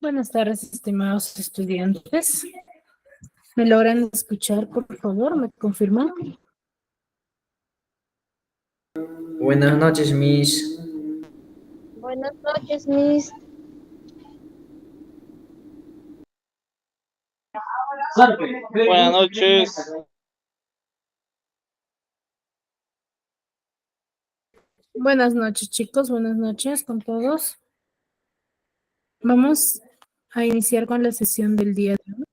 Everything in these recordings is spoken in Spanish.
Buenas tardes, estimados estudiantes. ¿Me logran escuchar, por favor? ¿Me confirman? Buenas noches, Miss. Buenas noches, Miss. Buenas noches. Buenas noches, chicos. Buenas noches con todos. Vamos a iniciar con la sesión del día de hoy.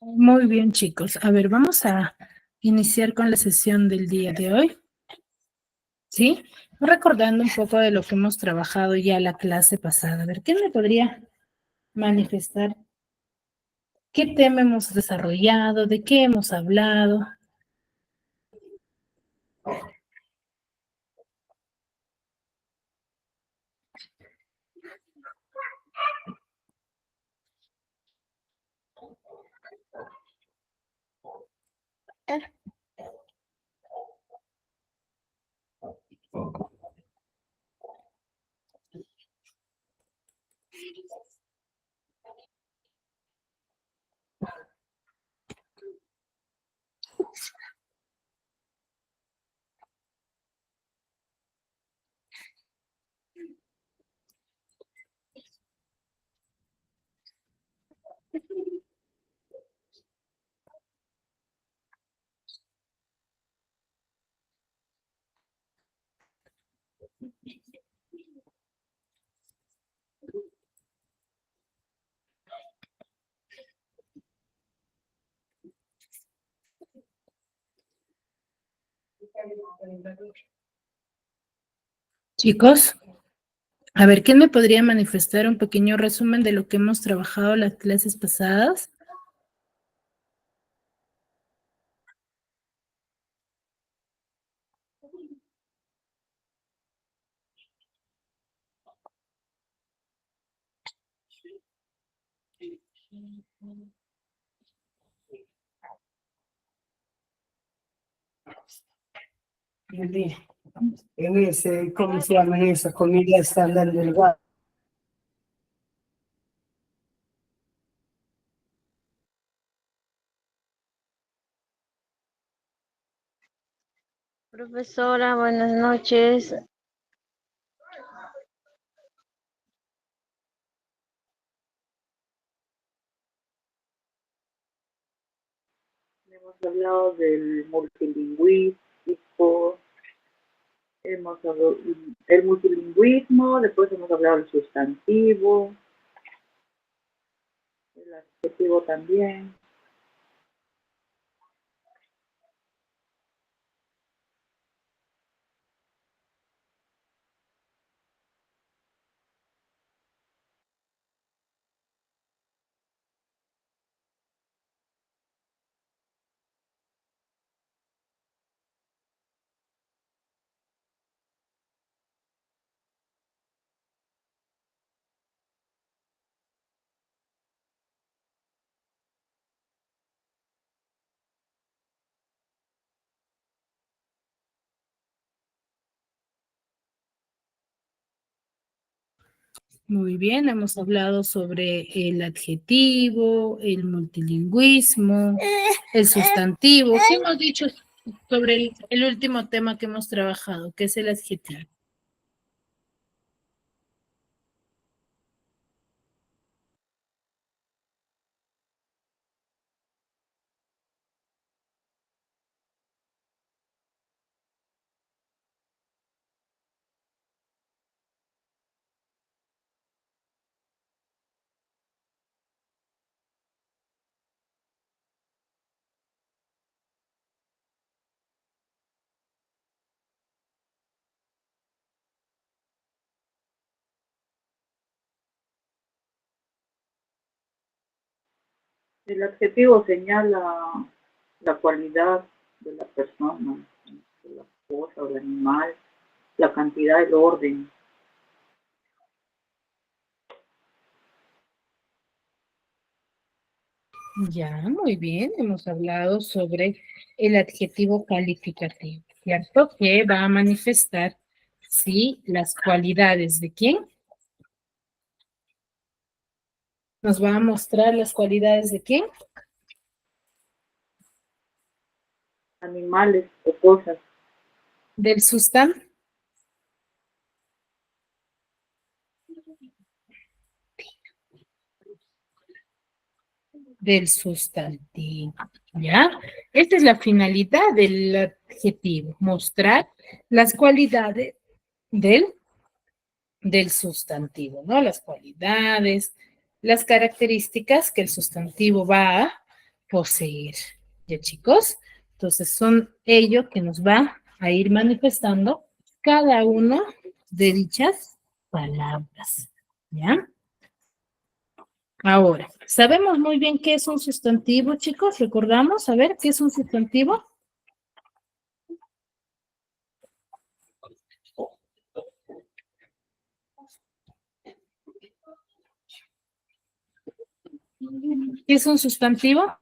Muy bien, chicos. A ver, vamos a iniciar con la sesión del día de hoy. ¿Sí? Recordando un poco de lo que hemos trabajado ya la clase pasada. A ver, ¿qué me podría manifestar? ¿Qué tema hemos desarrollado? ¿De qué hemos hablado? Chicos, a ver, ¿quién me podría manifestar un pequeño resumen de lo que hemos trabajado las clases pasadas? En ese, ¿cómo se llama esa comida estándar del bar? Profesora, buenas noches. Hemos hablado del multilingüístico, hemos hablado del multilingüismo, después hemos hablado del sustantivo, el adjetivo también. Muy bien, hemos hablado sobre el adjetivo, el multilingüismo, el sustantivo. ¿Qué hemos dicho sobre el último tema que hemos trabajado, que es el adjetivo? El adjetivo señala la cualidad de la persona, de la cosa o del animal, la cantidad, el orden. Ya, muy bien. Hemos hablado sobre el adjetivo calificativo, ¿cierto? Que va a manifestar, sí, las cualidades de quién. Nos va a mostrar las cualidades de quién. Animales o cosas. Del sustantivo. Del sustantivo, ¿ya? Esta es la finalidad del adjetivo, mostrar las cualidades del, del sustantivo, ¿no? Las cualidades, las características que el sustantivo va a poseer, ¿ya, chicos? Entonces son ello que nos va a ir manifestando cada uno de dichas palabras, ¿ya? Ahora, sabemos muy bien qué es un sustantivo, chicos. ¿Recordamos? A ver, ¿qué es un sustantivo? ¿Qué es un sustantivo?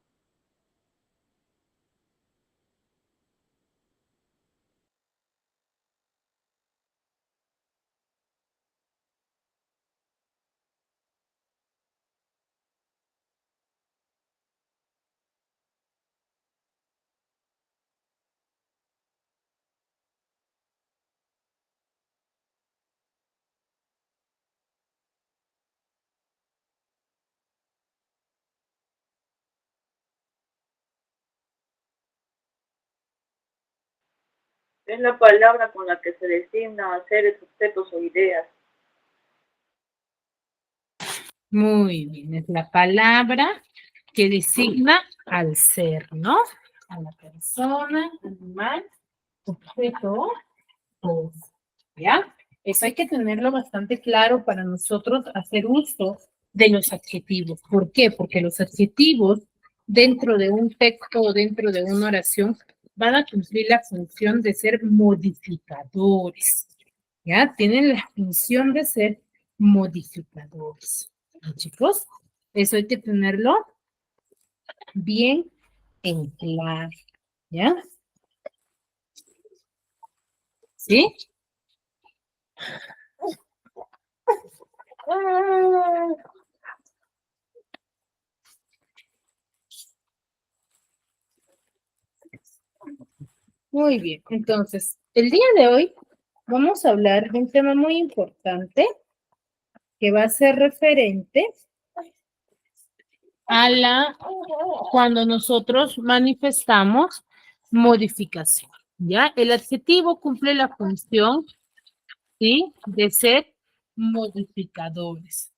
Es la palabra con la que se designa a seres, objetos o ideas. Muy bien, es la palabra que designa al ser, ¿no? A la persona, animal, objeto, cosa, ¿ya? Eso hay que tenerlo bastante claro para nosotros hacer uso de los adjetivos. ¿Por qué? Porque los adjetivos dentro de un texto o dentro de una oración van a cumplir la función de ser modificadores, ¿ya? Tienen la función de ser modificadores. ¿No, chicos? Eso hay que tenerlo bien en claro, ¿ya? ¿Sí? Muy bien, entonces, el día de hoy vamos a hablar de un tema muy importante que va a ser referente a cuando nosotros manifestamos modificación, ¿ya? El adjetivo cumple la función, ¿sí? De ser modificadores.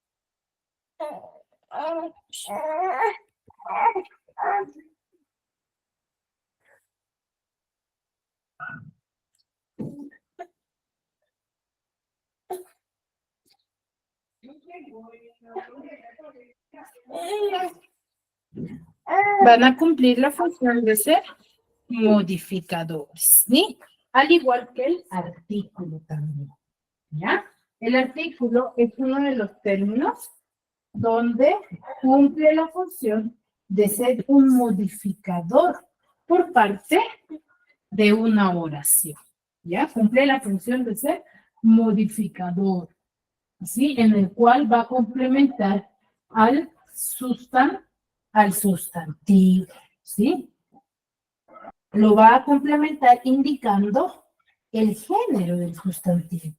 Van a cumplir la función de ser modificadores, ¿sí? Al igual que el artículo también, ¿ya? El artículo es uno de los términos donde cumple la función de ser un modificador por parte de una oración, ¿ya? Cumple la función de ser modificador, ¿sí? En el cual va a complementar al al sustantivo, ¿sí? Lo va a complementar indicando el género del sustantivo,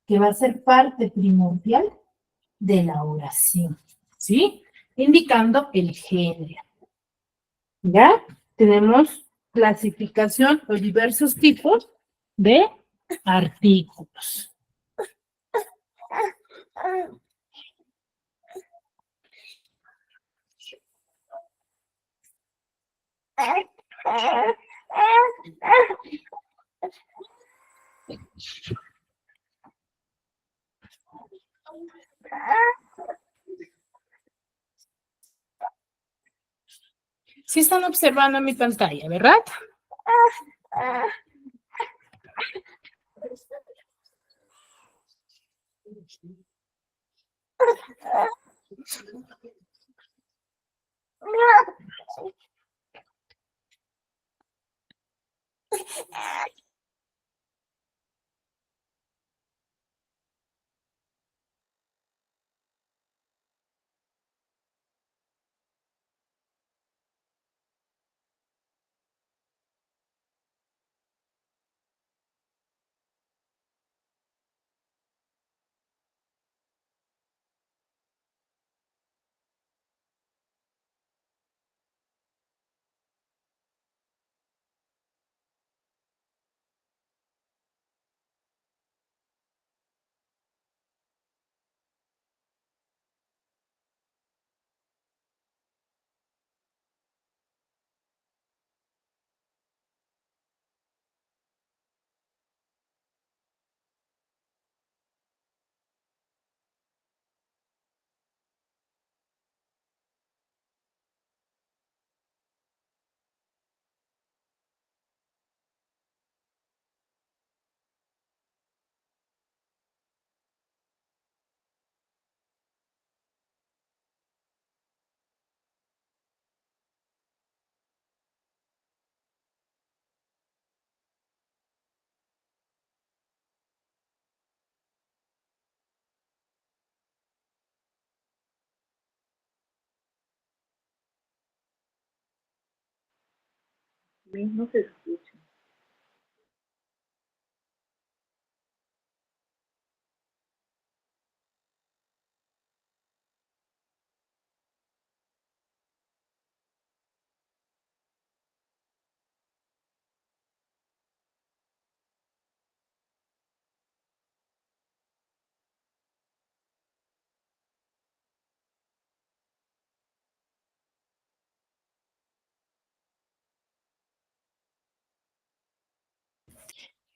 que va a ser parte primordial de la oración, ¿sí? Indicando el género. ¿Ya? Tenemos clasificación o diversos tipos de artículos. están observando mi pantalla, ¿verdad? Mismo se escucha.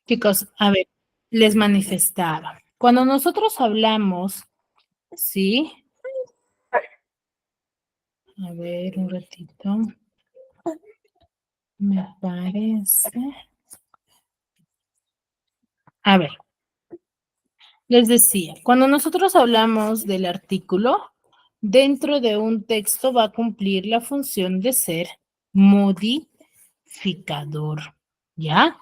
Chicos, a ver, les manifestaba. Cuando nosotros hablamos, ¿sí? A ver, un ratito. Me parece. A ver, les decía, cuando nosotros hablamos del artículo, dentro de un texto va a cumplir la función de ser modificador, ¿ya?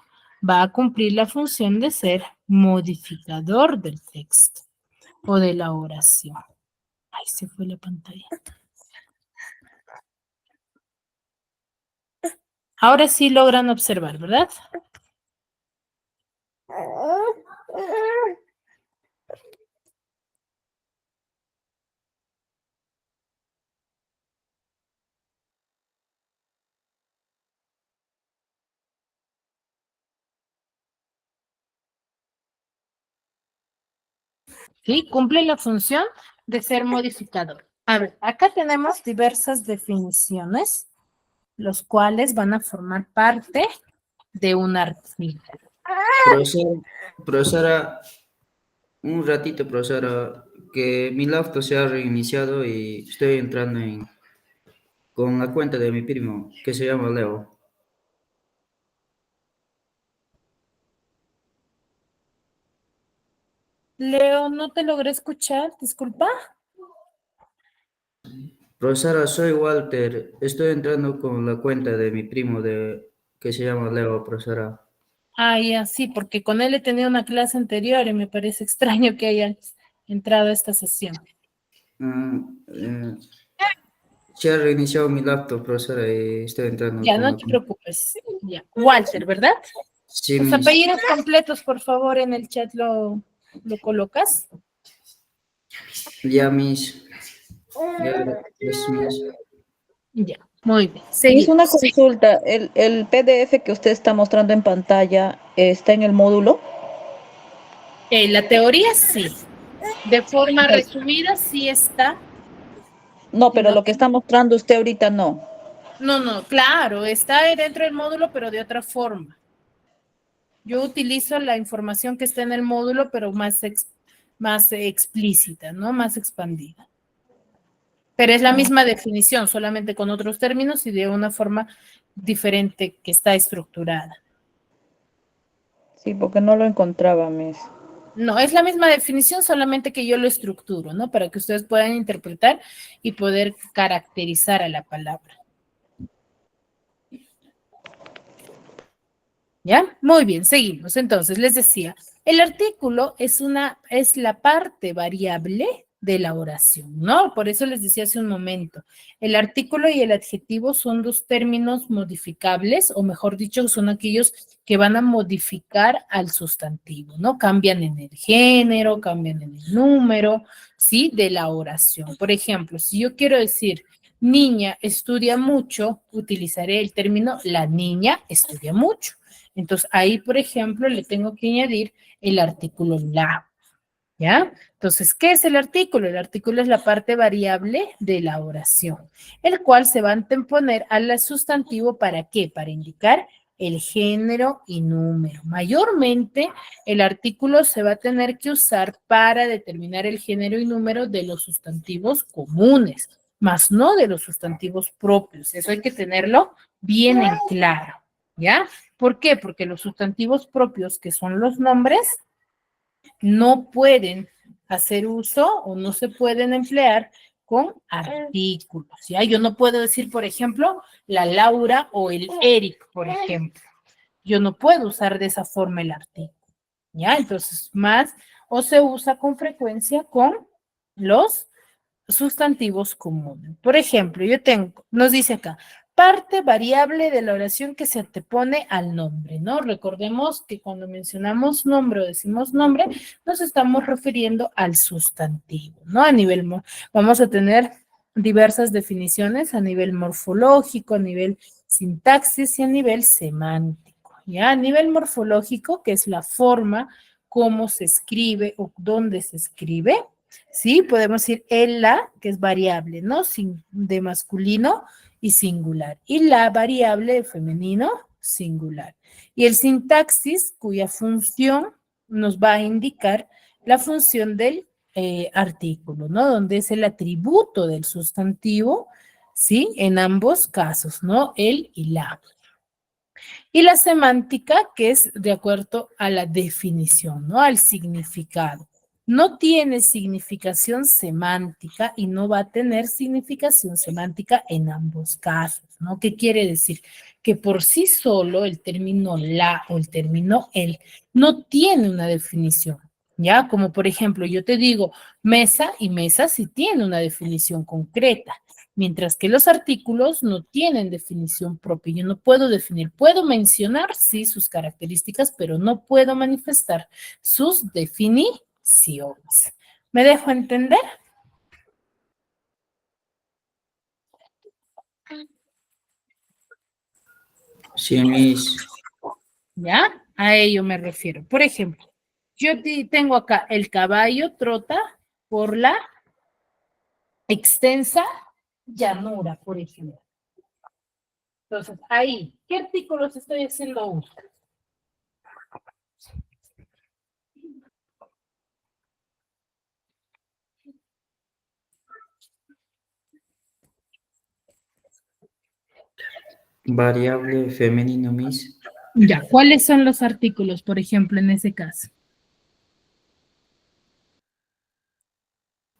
Va a cumplir la función de ser modificador del texto o de la oración. Ay, se fue la pantalla. Ahora sí logran observar, ¿verdad? ¿Sí? Cumple la función de ser modificador. A ver, acá tenemos diversas definiciones, los cuales van a formar parte de un artículo. Profesora, un ratito, profesora, que mi laptop se ha reiniciado y estoy entrando con la cuenta de mi primo, que se llama Leo. Leo, no te logré escuchar, disculpa. Profesora, soy Walter, estoy entrando con la cuenta de mi primo que se llama Leo, profesora. Ah, ya, sí, porque con él he tenido una clase anterior y me parece extraño que hayas entrado a esta sesión. Ah, se ha reiniciado mi laptop, profesora, y estoy entrando Ya, con no la te cuenta. preocupes. Ya, Walter, ¿verdad? Sí, Los mis. apellidos completos, por favor, en el chat lo colocas. Ya, mis. Ya, mis. Ya, muy bien. Es una Seguimos. consulta. El PDF que usted está mostrando en pantalla está en el módulo. La teoría sí. De forma resumida sí está. No, pero No, lo que está mostrando usted ahorita no. no, claro, está dentro del módulo, pero de otra forma. Yo utilizo la información que está en el módulo, pero más explícita, ¿no? Más expandida. Pero es la misma definición, solamente con otros términos y de una forma diferente que está estructurada. Sí, porque no lo encontraba, Miss. No, es la misma definición, solamente que yo lo estructuro, ¿no? Para que ustedes puedan interpretar y poder caracterizar a la palabra. ¿Ya? Muy bien, seguimos. Entonces, les decía, el artículo es la parte variable de la oración, ¿no? Por eso les decía hace un momento, el artículo y el adjetivo son dos términos modificables, o mejor dicho, son aquellos que van a modificar al sustantivo, ¿no? Cambian en el género, cambian en el número, ¿sí? De la oración. Por ejemplo, si yo quiero decir, niña estudia mucho, utilizaré el término la niña estudia mucho. Entonces, ahí, por ejemplo, le tengo que añadir el artículo la, ¿ya? Entonces, ¿qué es el artículo? El artículo es la parte variable de la oración, el cual se va a anteponer al sustantivo, ¿para qué? Para indicar el género y número. Mayormente, el artículo se va a tener que usar para determinar el género y número de los sustantivos comunes, más no de los sustantivos propios. Eso hay que tenerlo bien en claro, ¿ya? ¿Por qué? Porque los sustantivos propios, que son los nombres, no pueden hacer uso o no se pueden emplear con artículos, ¿ya? Yo no puedo decir, por ejemplo, la Laura o el Eric, por ejemplo. Yo no puedo usar de esa forma el artículo, ¿ya? Entonces, más o se usa con frecuencia con los sustantivos comunes. Por ejemplo, nos dice acá, parte variable de la oración que se antepone al nombre, ¿no? Recordemos que cuando mencionamos nombre o decimos nombre, nos estamos refiriendo al sustantivo, ¿no? Vamos a tener diversas definiciones a nivel morfológico, a nivel sintaxis y a nivel semántico, ¿ya? A nivel morfológico, que es la forma, cómo se escribe o dónde se escribe. Sí, podemos decir el, la, que es variable, ¿no? De masculino y singular. Y la variable de femenino, singular. Y el sintaxis, cuya función nos va a indicar la función del artículo, ¿no? Donde es el atributo del sustantivo, ¿sí? En ambos casos, ¿no? El y la. Y la semántica, que es de acuerdo a la definición, ¿no? Al significado. No tiene significación semántica y no va a tener significación semántica en ambos casos, ¿no? ¿Qué quiere decir? Que por sí solo el término la o el término el no tiene una definición, ¿ya? Como por ejemplo, yo te digo mesa y mesa sí tiene una definición concreta. Mientras que los artículos no tienen definición propia. Yo no puedo definir, puedo mencionar, sí, sus características, pero no puedo manifestar sus definiciones. ¿Me dejo entender? Sí, mis. ¿Ya? A ello me refiero. Por ejemplo, yo tengo acá el caballo trota por la extensa llanura, por ejemplo. Entonces, ahí, ¿qué artículos estoy haciendo uso? Variable femenino, mis. Ya, ¿cuáles son los artículos, por ejemplo, en ese caso?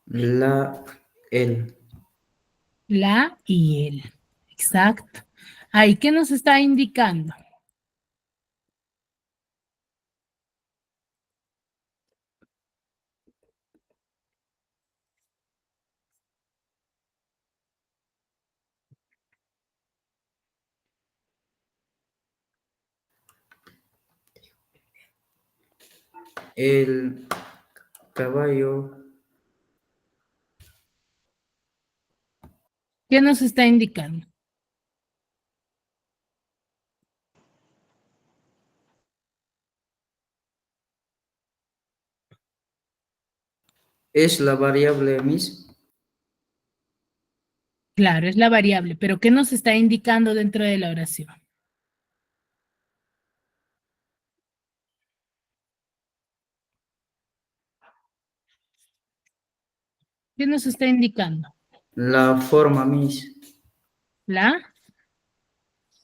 La, el. La y el. Exacto. Ahí, ¿qué nos está indicando? El caballo. ¿Qué nos está indicando? Es la variable, mis. Claro, es la variable, pero ¿qué nos está indicando dentro de la oración? ¿Qué nos está indicando? La forma, Miss. La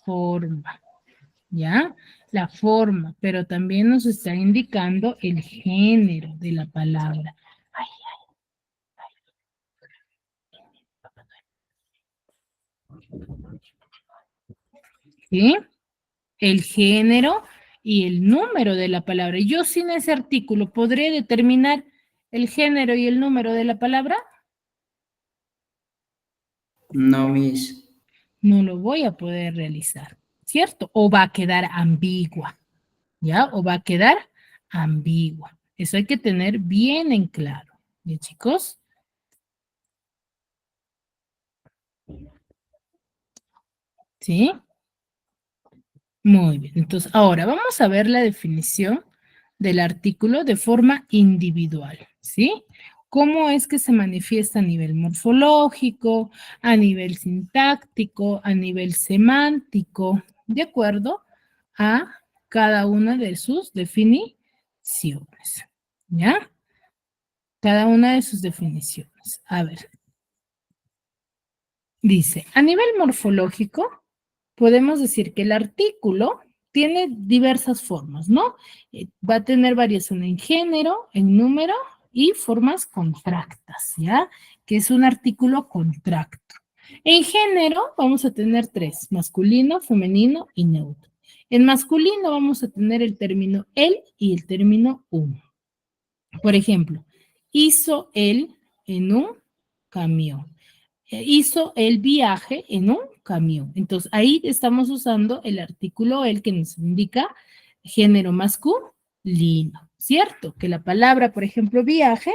forma, ¿ya? La forma, pero también nos está indicando el género de la palabra. Ay, ¿sí? El género y el número de la palabra. Yo sin ese artículo podré determinar el género y el número de la palabra. No, Miss. No lo voy a poder realizar, ¿cierto? O va a quedar ambigua, ¿ya? O va a quedar ambigua. Eso hay que tener bien en claro, ¿bien, chicos? ¿Sí? Muy bien. Entonces, ahora vamos a ver la definición del artículo de forma individual, ¿sí? ¿Cómo es que se manifiesta a nivel morfológico, a nivel sintáctico, a nivel semántico, de acuerdo a cada una de sus definiciones? ¿Ya? Cada una de sus definiciones. A ver. Dice, a nivel morfológico, podemos decir que el artículo tiene diversas formas, ¿no? Va a tener variación en género, en número y formas contractas, ¿ya? Que es un artículo contracto. En género vamos a tener tres, masculino, femenino y neutro. En masculino vamos a tener el término él y el término un. Por ejemplo, hizo él en un camión. Hizo el viaje en un camión. Entonces, ahí estamos usando el artículo el que nos indica género masculino, ¿cierto? Que la palabra, por ejemplo, viaje,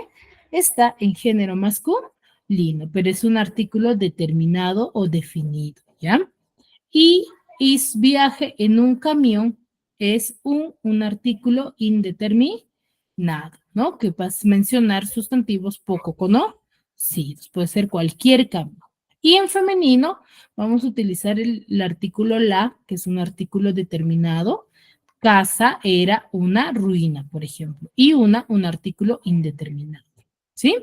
está en género masculino, pero es un artículo determinado o definido, ¿ya? Y viaje en un camión es un artículo indeterminado, ¿no? Que va a mencionar sustantivos poco conocidos, puede ser cualquier cambio. Y en femenino vamos a utilizar el artículo la, que es un artículo determinado. Casa era una ruina, por ejemplo, y un artículo indeterminado, ¿sí?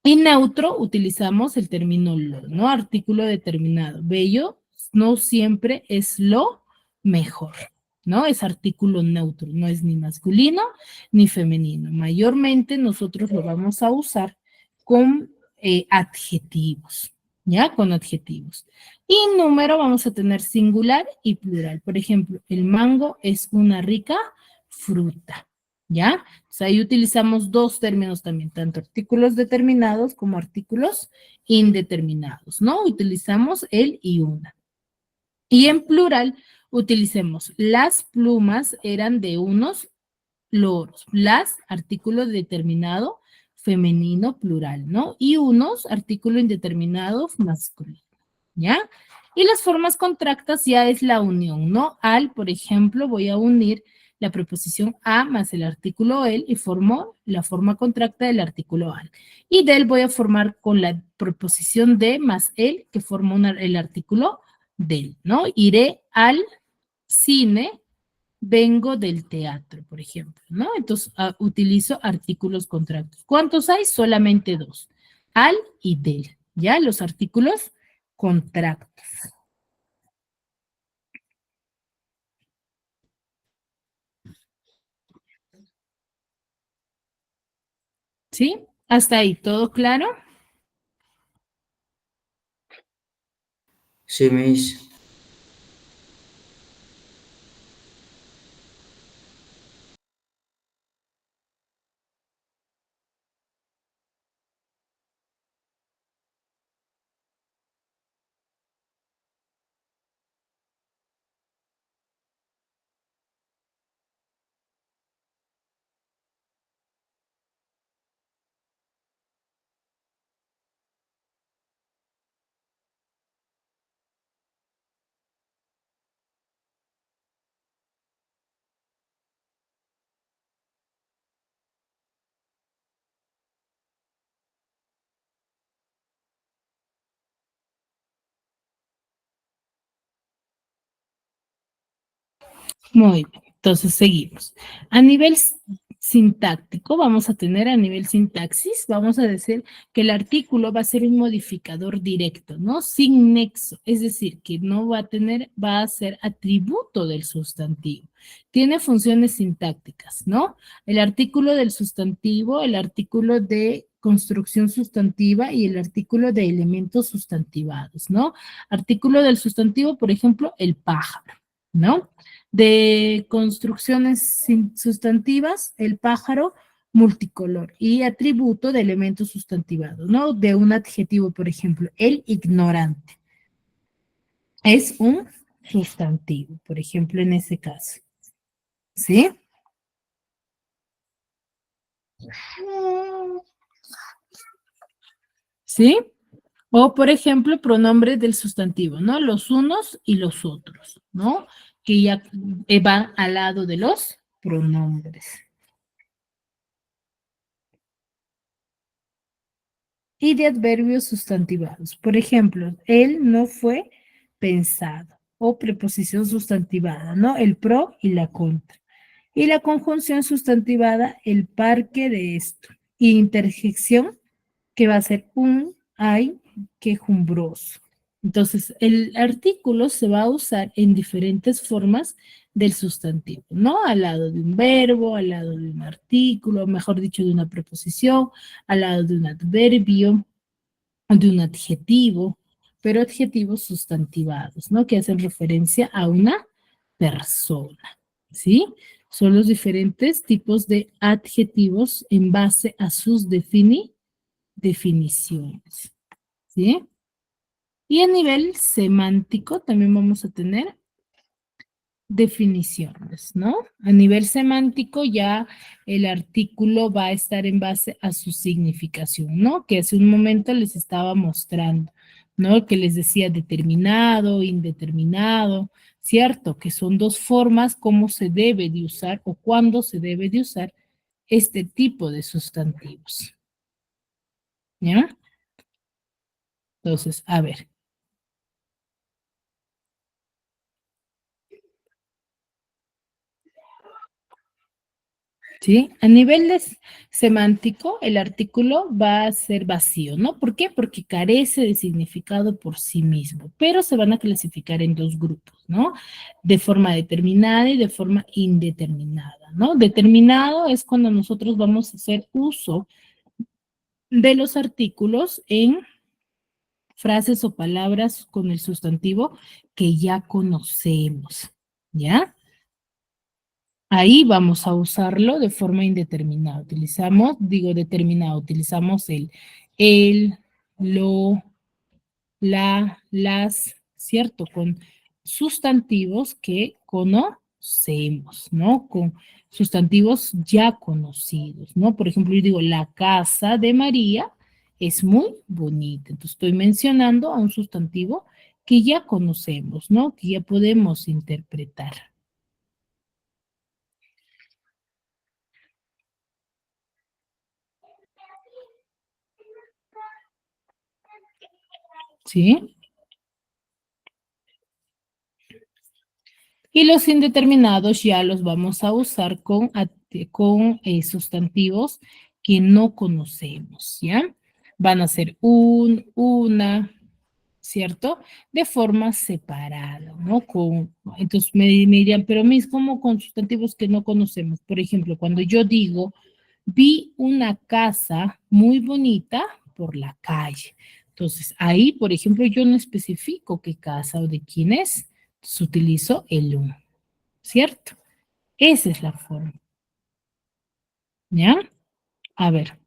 Y neutro utilizamos el término lo, ¿no? Artículo determinado. Bello no siempre es lo mejor, ¿no? Es artículo neutro, no es ni masculino ni femenino. Mayormente nosotros lo vamos a usar con adjetivos, ¿ya? Con adjetivos. Y número vamos a tener singular y plural. Por ejemplo, el mango es una rica fruta, ¿ya? O sea, ahí utilizamos dos términos también, tanto artículos determinados como artículos indeterminados, ¿no? Utilizamos el y una. Y en plural, utilicemos las plumas eran de unos loros. Las, artículo determinado, femenino, plural, ¿no? Y unos, artículo indeterminado, masculino, ¿ya? Y las formas contractas ya es la unión, ¿no? Al, por ejemplo, voy a unir la preposición a más el artículo el y formo la forma contracta del artículo al. Y del voy a formar con la preposición de más el que forma el artículo del, ¿no? Iré al cine, vengo del teatro, por ejemplo, ¿no? Entonces, utilizo artículos contractos. ¿Cuántos hay? Solamente dos. Al y del, ¿ya? Los artículos contractos. ¿Sí? Hasta ahí, ¿todo claro? Sí, Miss. Muy bien, entonces seguimos. A nivel sintáctico, vamos a tener a nivel sintaxis, vamos a decir que el artículo va a ser un modificador directo, ¿no? Sin nexo, es decir, que no va a tener, va a ser atributo del sustantivo. Tiene funciones sintácticas, ¿no? El artículo del sustantivo, el artículo de construcción sustantiva y el artículo de elementos sustantivados, ¿no? Artículo del sustantivo, por ejemplo, el pájaro, ¿no? De construcciones sustantivas, el pájaro multicolor y atributo de elementos sustantivados, ¿no? De un adjetivo, por ejemplo, el ignorante. Es un sustantivo, por ejemplo, en ese caso. ¿Sí? ¿Sí? O, por ejemplo, pronombres del sustantivo, ¿no? Los unos y los otros, ¿no? Que ya van al lado de los pronombres. Y de adverbios sustantivados. Por ejemplo, él no fue pensado. O preposición sustantivada, ¿no? El pro y la contra. Y la conjunción sustantivada, el parque de esto. Y interjección, que va a ser un, ay, quejumbroso. Entonces, el artículo se va a usar en diferentes formas del sustantivo, ¿no? Al lado de un verbo, al lado de un artículo, mejor dicho, de una preposición, al lado de un adverbio, de un adjetivo, pero adjetivos sustantivados, ¿no? Que hacen referencia a una persona, ¿sí? Son los diferentes tipos de adjetivos en base a sus definiciones, ¿sí? Y a nivel semántico también vamos a tener definiciones, ¿no? A nivel semántico ya el artículo va a estar en base a su significación, ¿no? Que hace un momento les estaba mostrando, ¿no? Que les decía determinado, indeterminado, ¿cierto? Que son dos formas cómo se debe de usar o cuándo se debe de usar este tipo de sustantivos, ¿ya? Entonces, a ver. ¿Sí? A nivel semántico, el artículo va a ser vacío, ¿no? ¿Por qué? Porque carece de significado por sí mismo, pero se van a clasificar en dos grupos, ¿no? De forma determinada y de forma indeterminada, ¿no? Determinado es cuando nosotros vamos a hacer uso de los artículos en frases o palabras con el sustantivo que ya conocemos, ¿ya? Ahí vamos a usarlo de forma indeterminada. Utilizamos, digo determinado, utilizamos el, lo, la, las, ¿cierto? Con sustantivos que conocemos, ¿no? Con sustantivos ya conocidos, ¿no? Por ejemplo, yo digo, la casa de María es muy bonita. Entonces, estoy mencionando a un sustantivo que ya conocemos, ¿no? Que ya podemos interpretar. ¿Sí? Y los indeterminados ya los vamos a usar con sustantivos que no conocemos, ¿ya? Van a ser un, una, ¿cierto? De forma separada, ¿no? Entonces me dirían, pero mis, ¿cómo con sustantivos que no conocemos? Por ejemplo, cuando yo digo, vi una casa muy bonita por la calle. Entonces, ahí, por ejemplo, yo no especifico qué casa o de quién es. Entonces, utilizo el un, ¿cierto? Esa es la forma. ¿Ya? A ver.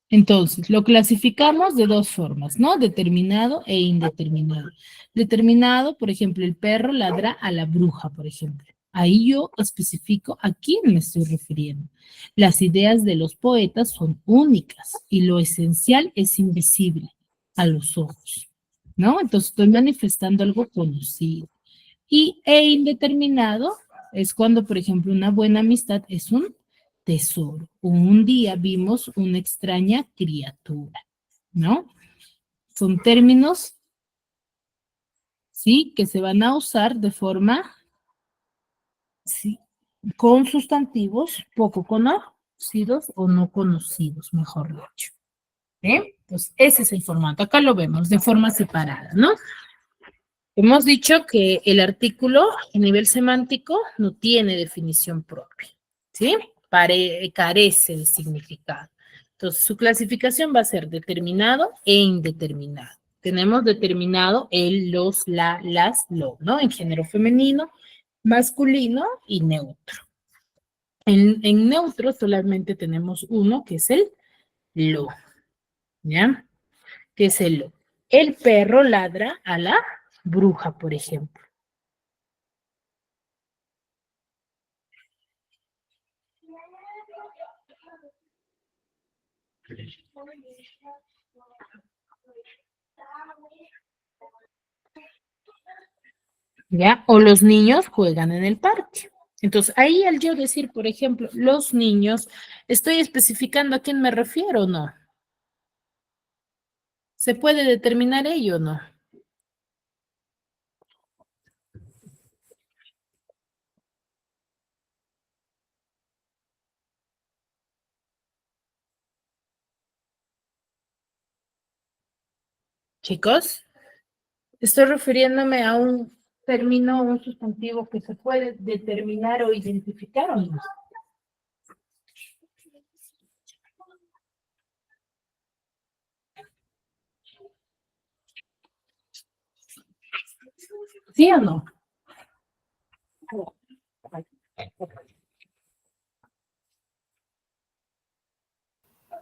Entonces, lo clasificamos de dos formas, ¿no? Determinado e indeterminado. Determinado, por ejemplo, el perro ladra a la bruja, por ejemplo. Ahí yo especifico a quién me estoy refiriendo. Las ideas de los poetas son únicas y lo esencial es invisible a los ojos, ¿no? Entonces, estoy manifestando algo conocido. E indeterminado es cuando, por ejemplo, una buena amistad es un tesoro. Un día vimos una extraña criatura, ¿no? Son términos, ¿sí? Que se van a usar de forma, ¿sí? con sustantivos poco conocidos o no conocidos, mejor dicho. ¿Sí? Entonces, ese es el formato. Acá lo vemos de forma separada, ¿no? Hemos dicho que el artículo a nivel semántico no tiene definición propia, ¿sí? Carece de significado. Entonces, su clasificación va a ser determinado e indeterminado. Tenemos determinado el, los, la, las, lo, ¿no? En género femenino, masculino y neutro. En neutro solamente tenemos uno, que es el lo, ¿ya? Que es el lo. El perro ladra a la bruja, por ejemplo. ¿Ya? O los niños juegan en el parque. Entonces, ahí al yo decir, por ejemplo, los niños, ¿estoy especificando a quién me refiero o no? ¿Se puede determinar ello o no? Chicos, estoy refiriéndome a un término, un sustantivo que se puede determinar o identificar o no. ¿Sí o no? No,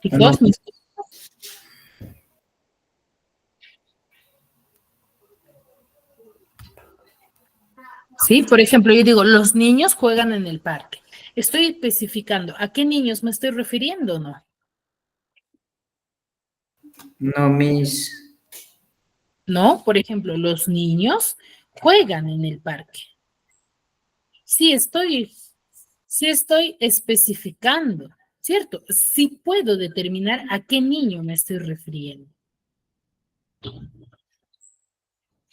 Chicos, sí, por ejemplo, yo digo, los niños juegan en el parque. Estoy especificando a qué niños me estoy refiriendo o no. no, mis, No, por ejemplo, los niños juegan en el parque. Sí estoy especificando, ¿cierto? Sí puedo determinar a qué niño me estoy refiriendo.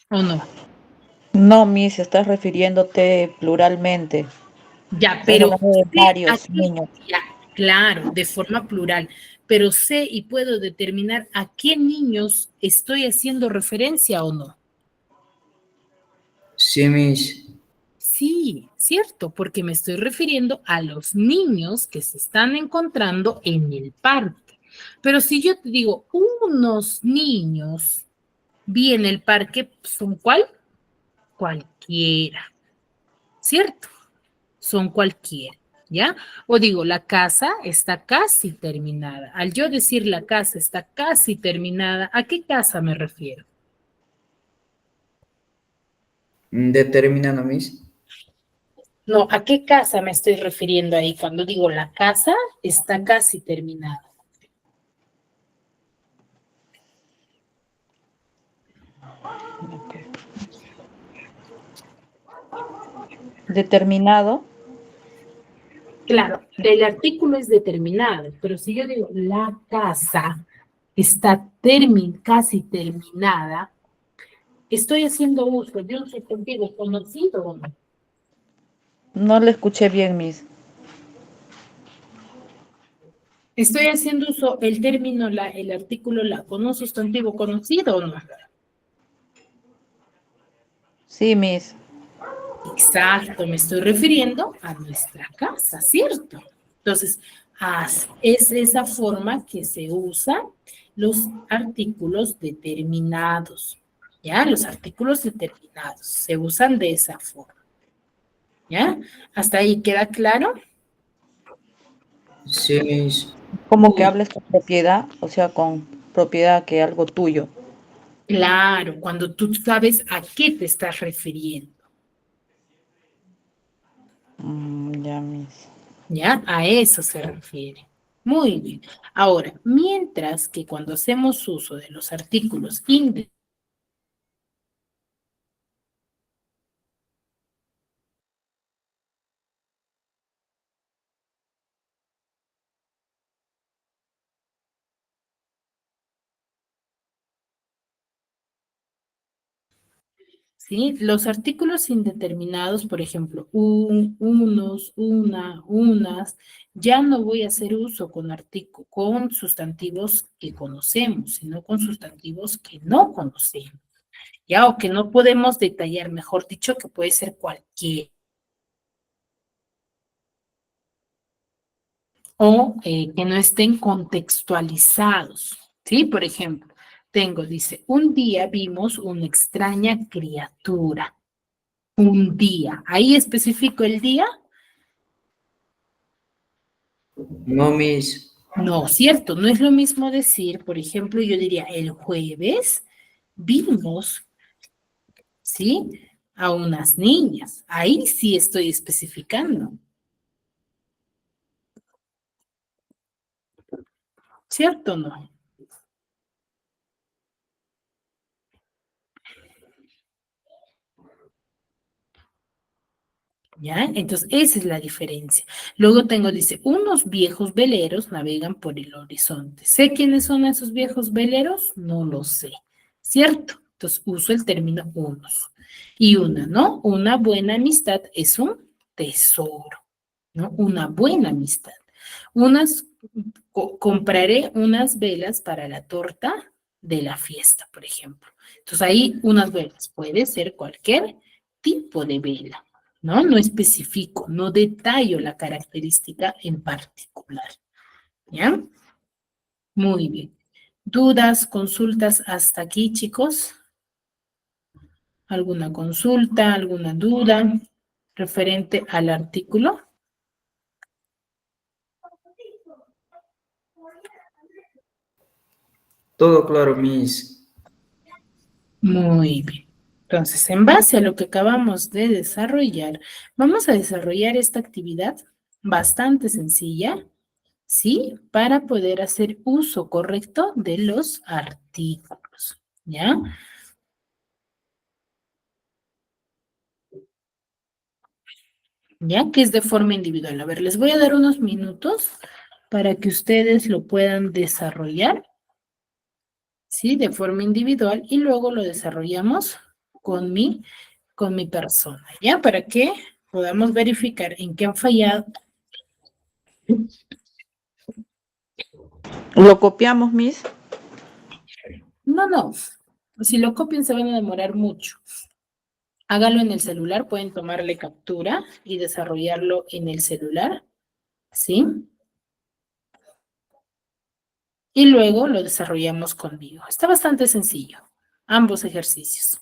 ¿O no? No, Miss, estás refiriéndote pluralmente. Ya, Estás pero hablando de sé a varios qué, niños. ya, claro, de forma plural, pero sé y puedo determinar a qué niños estoy haciendo referencia o no. sí, mis, Sí, cierto, porque me estoy refiriendo a los niños que se están encontrando en el parque. Pero si yo te digo, unos niños vi en el parque, ¿son cuál? Cualquiera, ¿cierto? Son cualquiera, ¿ya? O digo, la casa está casi terminada. Al yo decir la casa está casi terminada, ¿a qué casa me refiero? determinando mis, No, ¿a qué casa me estoy refiriendo ahí cuando digo la casa está casi terminada? Determinado. Claro, el artículo es determinado, pero si yo digo la casa está casi terminada, estoy haciendo uso de un sustantivo conocido o no. No le escuché bien, Miss. Estoy haciendo uso el término la, el artículo la con un sustantivo conocido o no. Sí, Miss. Exacto, me estoy refiriendo a nuestra casa, ¿cierto? Entonces, es esa forma que se usan los artículos determinados, ¿ya? Los artículos determinados se usan de esa forma, ¿ya? ¿Hasta ahí queda claro? sí, mis, Como que Muy hables con propiedad, o sea, con propiedad que algo tuyo. claro, cuando tú sabes a qué te estás refiriendo, Ya, Miss. ¿ya? A eso se refiere. Muy bien. Ahora, mientras que cuando hacemos uso de los artículos ¿sí? Los artículos indeterminados, por ejemplo, unos, una, unas, ya no voy a hacer uso con sustantivos que conocemos, sino con sustantivos que no conocemos, ¿ya? O que no podemos detallar, mejor dicho, que puede ser cualquier. O que no estén contextualizados, ¿sí? Por ejemplo, dice, un día vimos una extraña criatura. Un día. ¿Ahí especifico el día? No, Miss. No, cierto, no es lo mismo decir, por ejemplo, yo diría, el jueves vimos, ¿sí? A unas niñas. Ahí sí estoy especificando. ¿Cierto o no? ¿Ya? Entonces, esa es la diferencia. Luego dice, unos viejos veleros navegan por el horizonte. ¿Sé quiénes son esos viejos veleros? No lo sé. ¿Cierto? Entonces, uso el término unos. Y una, ¿no? Una buena amistad es un tesoro, ¿no? Una buena amistad. Compraré unas velas para la torta de la fiesta, por ejemplo. Entonces, ahí unas velas. Puede ser cualquier tipo de vela. ¿No? No especifico, no detallo la característica en particular. ¿Ya? Muy bien. ¿Dudas, consultas hasta aquí, chicos? ¿Alguna consulta, alguna duda referente al artículo? Todo claro, Miss. Muy bien. Entonces, en base a lo que acabamos de desarrollar, vamos a desarrollar esta actividad bastante sencilla, ¿sí? Para poder hacer uso correcto de los artículos, ¿ya? ¿Ya? Que es de forma individual. A ver, les voy a dar unos minutos para que ustedes lo puedan desarrollar, ¿sí? De forma individual y luego lo desarrollamos con mi persona, ¿ya? Para que podamos verificar en qué han fallado. ¿Lo copiamos, Miss? No, no. Si lo copian se van a demorar mucho. Hágalo en el celular, pueden tomarle captura y desarrollarlo en el celular, ¿sí? Y luego lo desarrollamos conmigo. Está bastante sencillo, ambos ejercicios.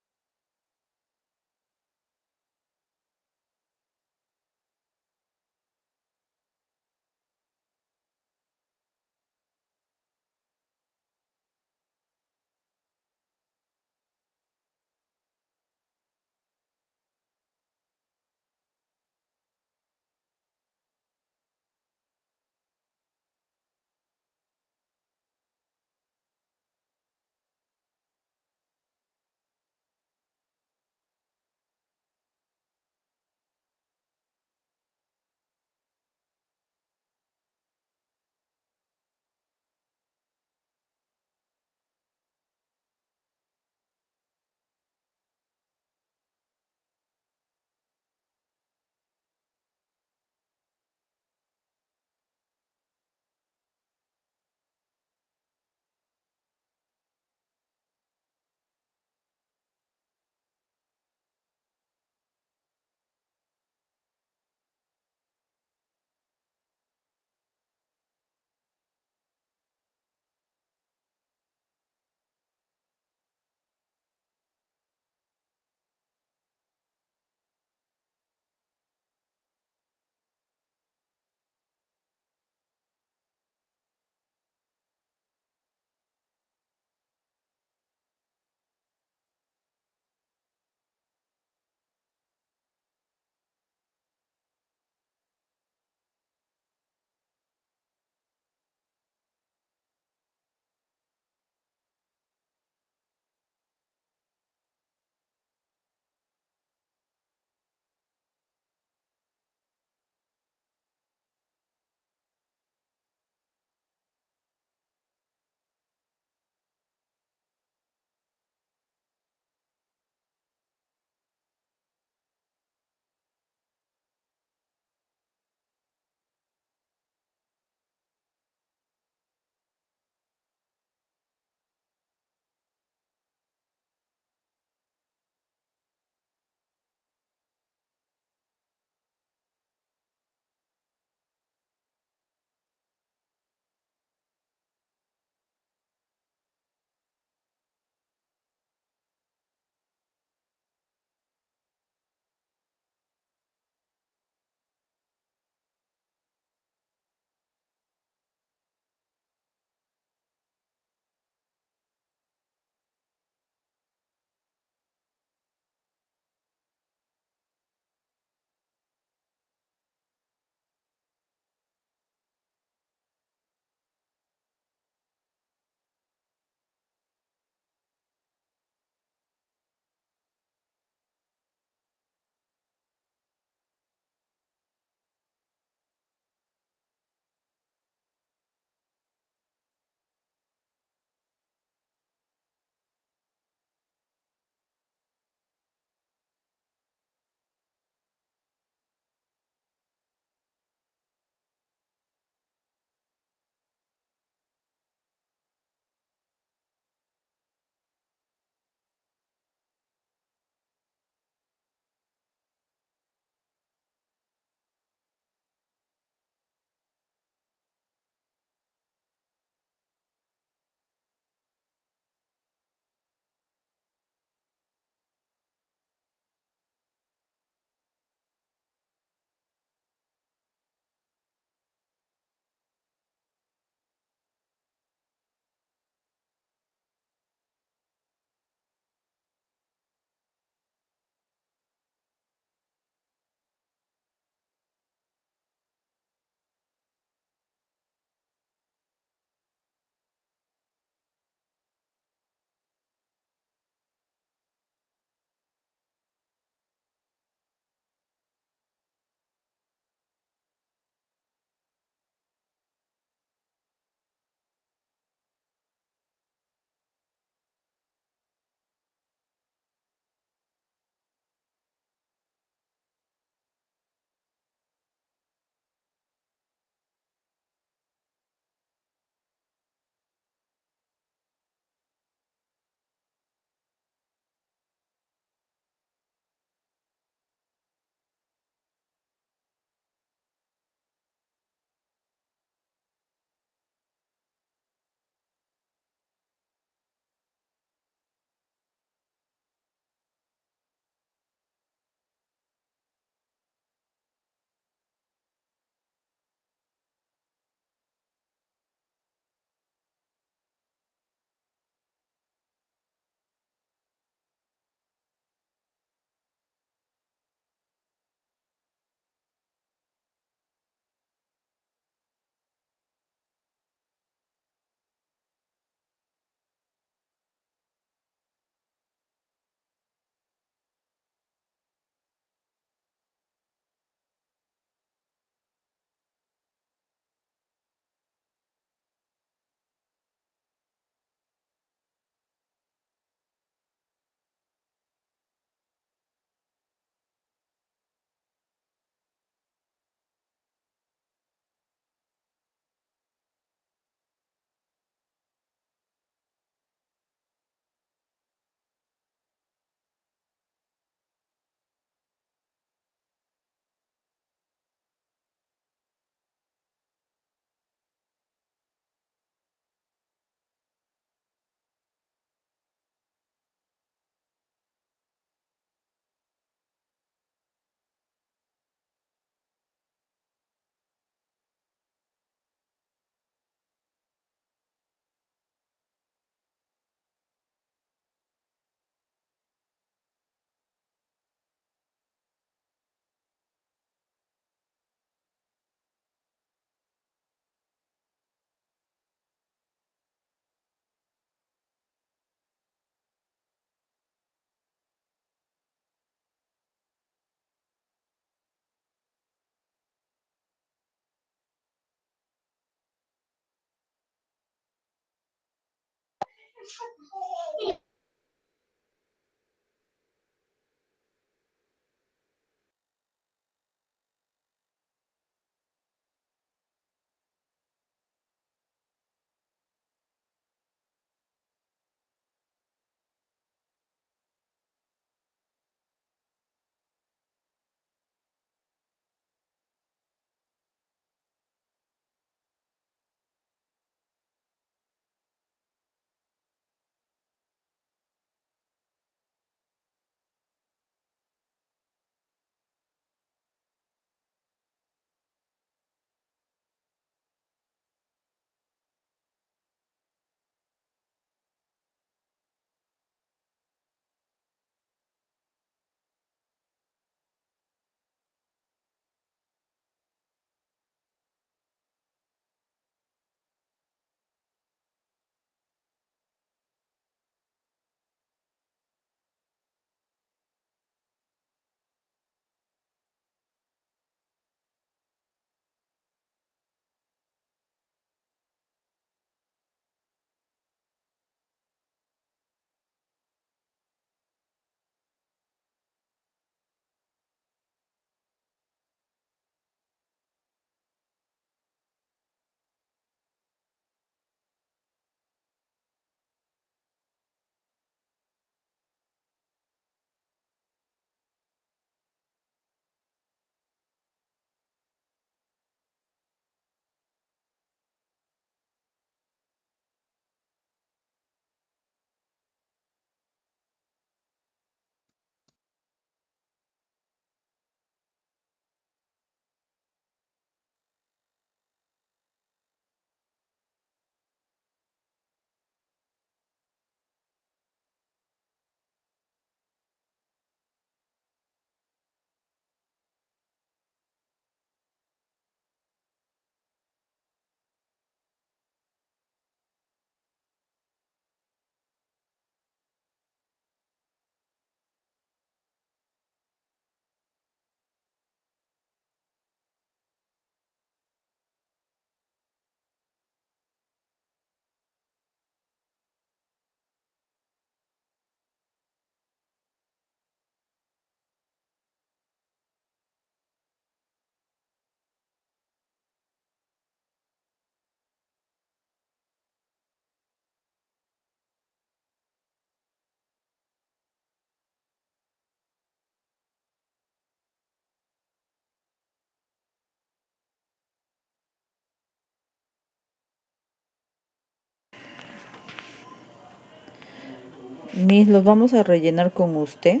Miss, los vamos a rellenar con usted.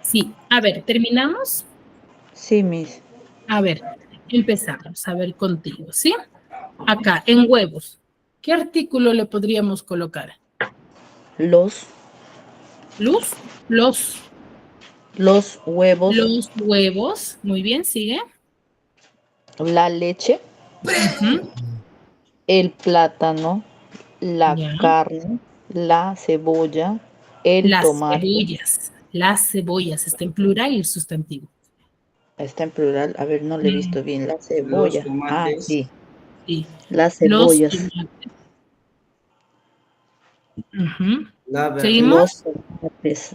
Sí, a ver, ¿terminamos? Sí, Miss. A ver, empezamos, a ver contigo, ¿sí? Acá, en huevos, ¿qué artículo le podríamos colocar? Los Luz, los huevos, huevos, muy bien, sigue. la leche, Ujú, el plátano, la ya. carne, la cebolla, el tomate. Las cebollas, está en plural y el sustantivo. Está en plural. A ver, no le he visto bien. La Los cebolla. Ah, tomates, sí. Sí, Las los cebollas. tomates. Ujú. la verdura, ¿Seguimos?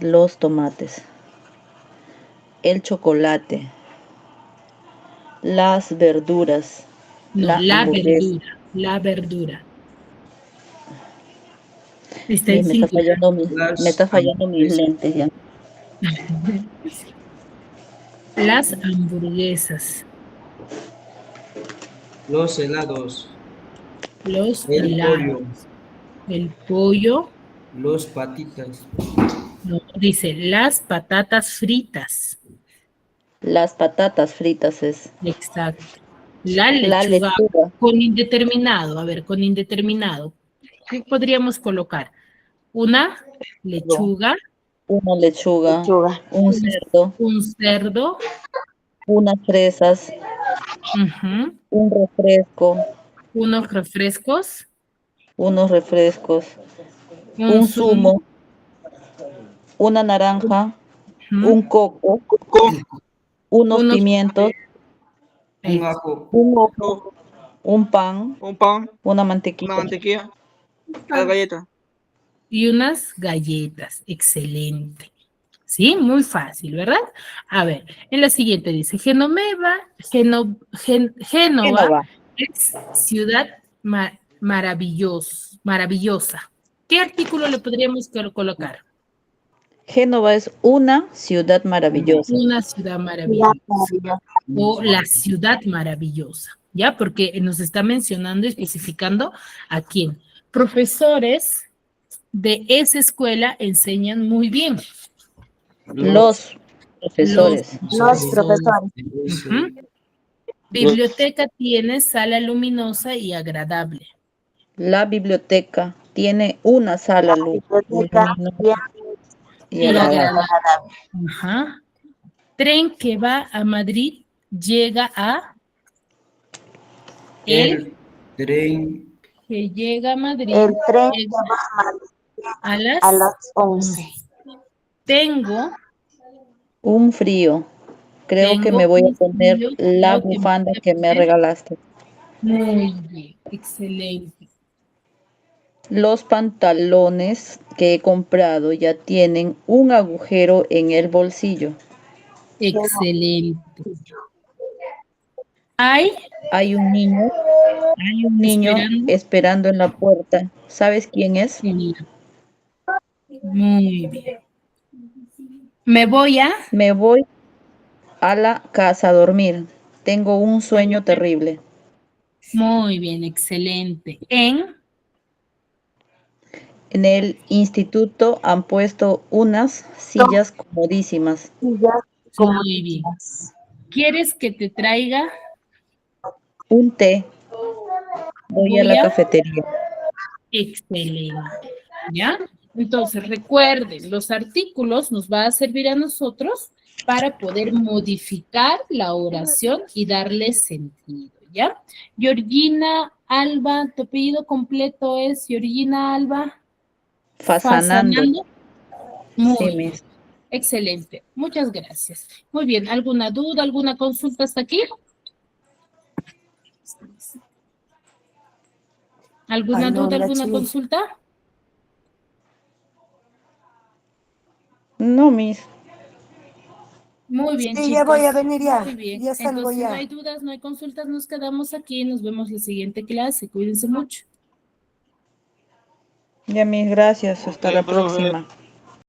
Los tomates. El chocolate. Las verduras. No, La hamburguesa. la verdura. Está Me en está singular. fallando me las está fallando mis hamburguesas, lentes ya. Las hamburguesas, los helados, los el pollo, helados, el pollo, los patitas, no, dice las patatas fritas. Las patatas fritas es. Exacto. La La lechuga lechuga. con indeterminado. A ver, con indeterminado. ¿Qué podríamos colocar? Una lechuga, Una lechuga. Un un, cerdo. un cerdo, Unas fresas. ujú, Un refresco. unos refrescos, Unos refrescos. un Un zumo, zumo. Una naranja. ujú, Un coco. Unos unos pimientos. un ex- ajo, Un ojo. Un pan. un pan, Una una mantequilla. mantequilla, La galleta. Y unas galletas. Excelente. Sí, muy fácil, ¿verdad? A ver, en la siguiente dice, Génova Génova. es ciudad maravillosa. ¿Qué artículo le podríamos colocar? Génova es una ciudad maravillosa. Una ciudad maravillosa. O la ciudad maravillosa, ¿ya? Porque nos está mencionando y especificando a quién. Profesores de esa escuela enseñan muy bien. Los profesores. Los profesores. Ujú. Biblioteca tiene sala luminosa y agradable. La biblioteca tiene una sala luminosa y Y agradable. agradable. Ajá. Tren que va a Madrid llega a... El tren que llega a Madrid El tren llega a las a las 11. Tengo Un frío. Creo que me voy a poner la bufanda que me regalaste. Muy bien, excelente. Los pantalones que he comprado ya tienen un agujero en el bolsillo. Excelente. Hay Hay un niño esperando en la puerta. ¿Sabes quién es? Muy bien. Me voy a la casa a dormir. Tengo un sueño terrible. Muy bien, excelente. En el instituto han puesto unas sillas comodísimas. Muy bien. ¿Quieres que te traiga? Un té. Voy a la cafetería. Excelente. ¿Ya? Entonces, recuerden, los artículos nos va a servir a nosotros para poder modificar la oración y darle sentido, ¿ya? Georgina Alba, tu apellido completo es Georgina Alba. Fasanando. Muy bien. Excelente. Muchas gracias. Muy bien. ¿Alguna duda, alguna consulta hasta aquí? ¿Alguna duda, alguna consulta? No, Miss. Muy bien, Sí, chicos. ya voy a venir ya. Muy bien. Ya salgo Entonces, ya. no hay dudas, no hay consultas, nos quedamos aquí. Nos vemos en la siguiente clase. Cuídense mucho. Ya, Miss, gracias. Hasta la próxima.